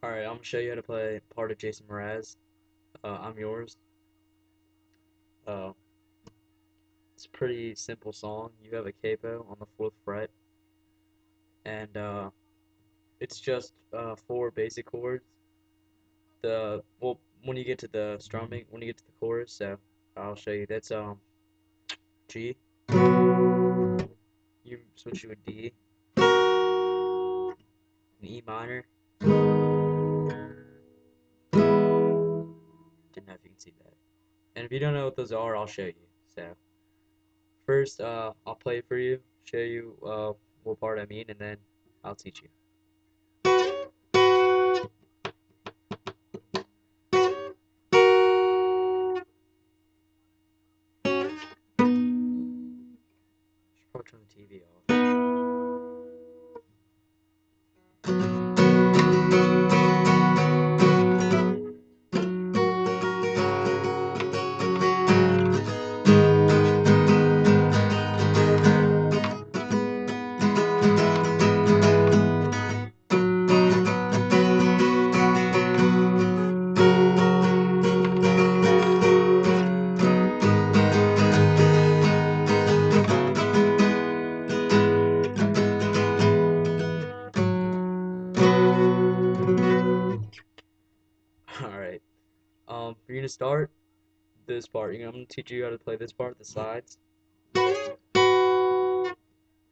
Alright, I'm gonna show you how to play part of Jason Mraz. I'm yours. Uh, it's a pretty simple song. You have a capo on the fourth fret, and it's just four basic chords. When you get to the strumming, when you get to the chorus, so I'll show you. That's G. You switch to a D, an E minor. Didn't know if you can see that. And if you don't know what those are, I'll show you. So first, I'll play it for you, show you what part I mean, and then I'll teach you. Should probably turn the TV off. Alright. You're gonna start this part. I'm gonna teach you how to play this part, the sides. And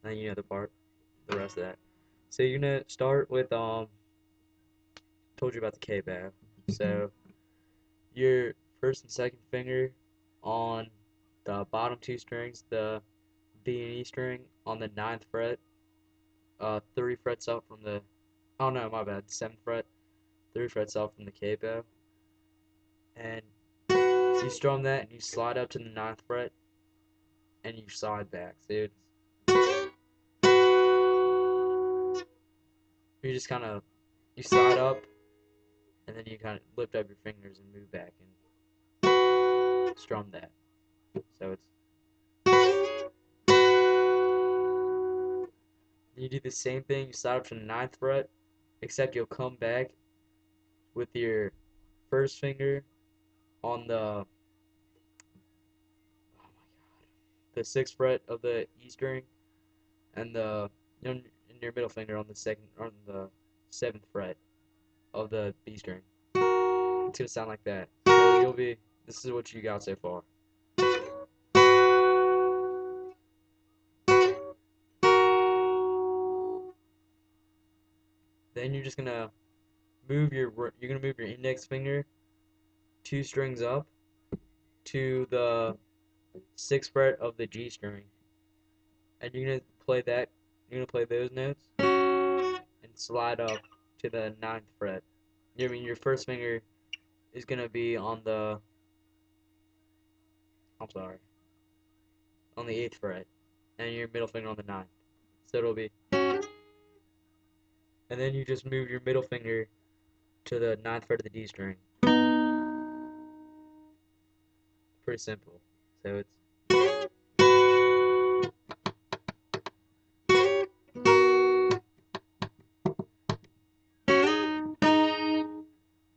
then you know the rest of that. So you're gonna start with told you about the K bow. So your first and second finger on the bottom two strings, the B and E string on the ninth fret, 3 frets up from the oh no, my bad, seventh fret, 3 frets up from the K bow. And you strum that and you slide up to the ninth fret and you slide back. So you just kind of you slide up and then you kind of lift up your fingers and move back and strum that. So it's you do the same thing. You slide up to the ninth fret, except you'll come back with your first finger on the sixth fret of the E string, and and your middle finger on the seventh fret of the B string. It's gonna sound like that. So you'll be. This is what you got so far. Then you're just gonna move your index finger 2 strings up to the sixth fret of the G string, and you're gonna play that. You're gonna play those notes and slide up to the ninth fret. I mean, your first finger is gonna be on the. I'm sorry, on the eighth fret, and your middle finger on the ninth. So it'll be, and then you just move your middle finger to the ninth fret of the D string. Pretty simple. So it's.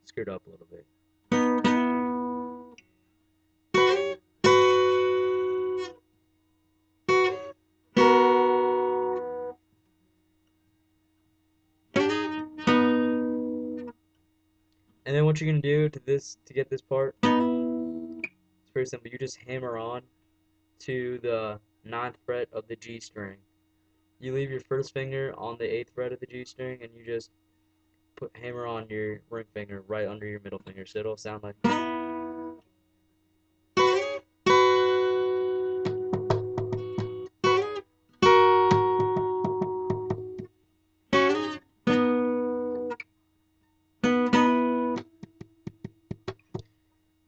Screwed up a little bit. And then what you're gonna do to get this part, it's pretty simple. You just hammer on to the ninth fret of the G string. You leave your first finger on the eighth fret of the G string, and you just hammer on your ring finger right under your middle finger, so it'll sound like.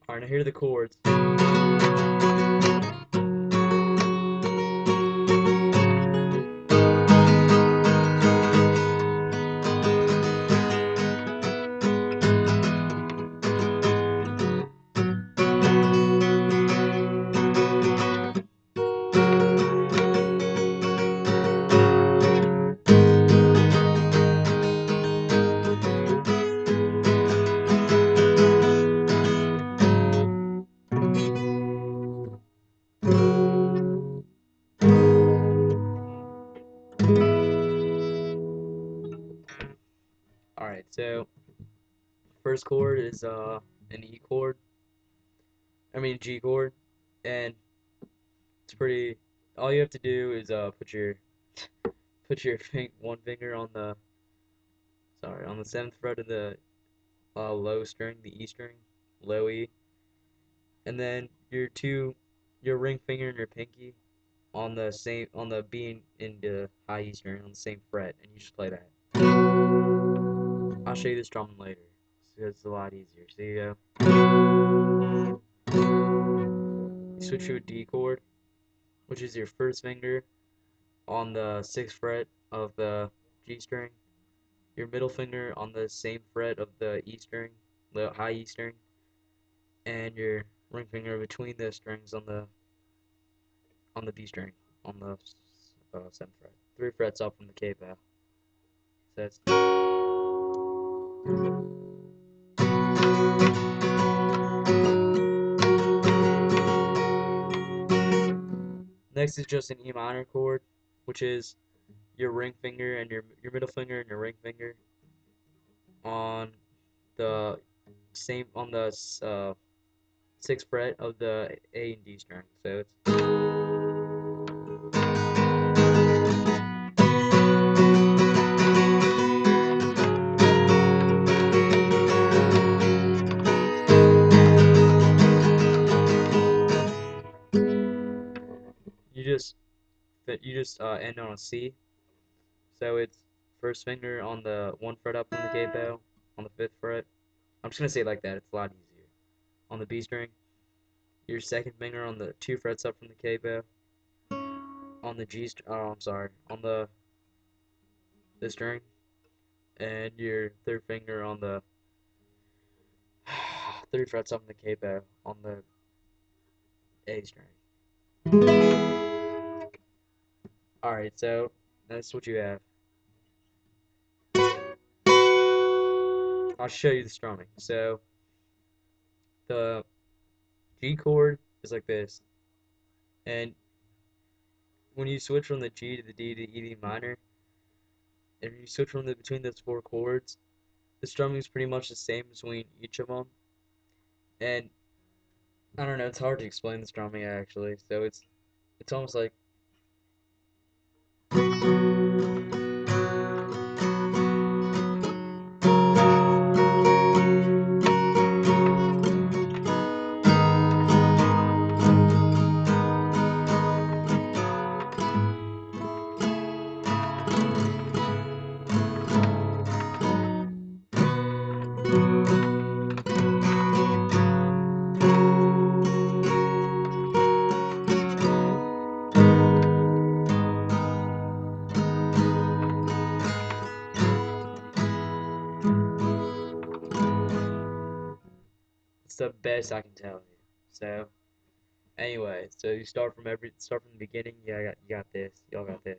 Alright, now here are the chords. Alright, so first chord is an E chord. I mean G chord, and it's pretty. All you have to do is put your one finger on the on the seventh fret of the low string, the E string, low E, and then your ring finger and your pinky on the B and the high E string on the same fret, and you just play that. I'll show you this drumming later, so it's a lot easier. So you switch to a D chord, which is your first finger on the sixth fret of the G string, your middle finger on the same fret of the E string, the high E string, and your ring finger between the strings on the B string on the seventh fret. 3 frets up from the K bow. So that's next is just an E minor chord, which is your ring finger and your middle finger and your ring finger on the on the sixth fret of the A and D string. So it's you just end on a C. So it's first finger on the one fret up from the K bow on the fifth fret. I'm just gonna say it like that. It's a lot easier. On the B string, your second finger on the 2 frets up from the K bow. On the G string, oh, I'm sorry, on the string, and your third finger on the 3 frets up from the K bow on the A string. All right, so that's what you have. I'll show you the strumming. So the G chord is like this, and when you switch from the G to the D to the E to the minor, and you switch from between those 4 chords, the strumming is pretty much the same between each of them. And I don't know, it's hard to explain the strumming actually. So it's almost like it's the best I can tell you. So anyway, so you start from the beginning. Yeah, you got this. Y'all got this.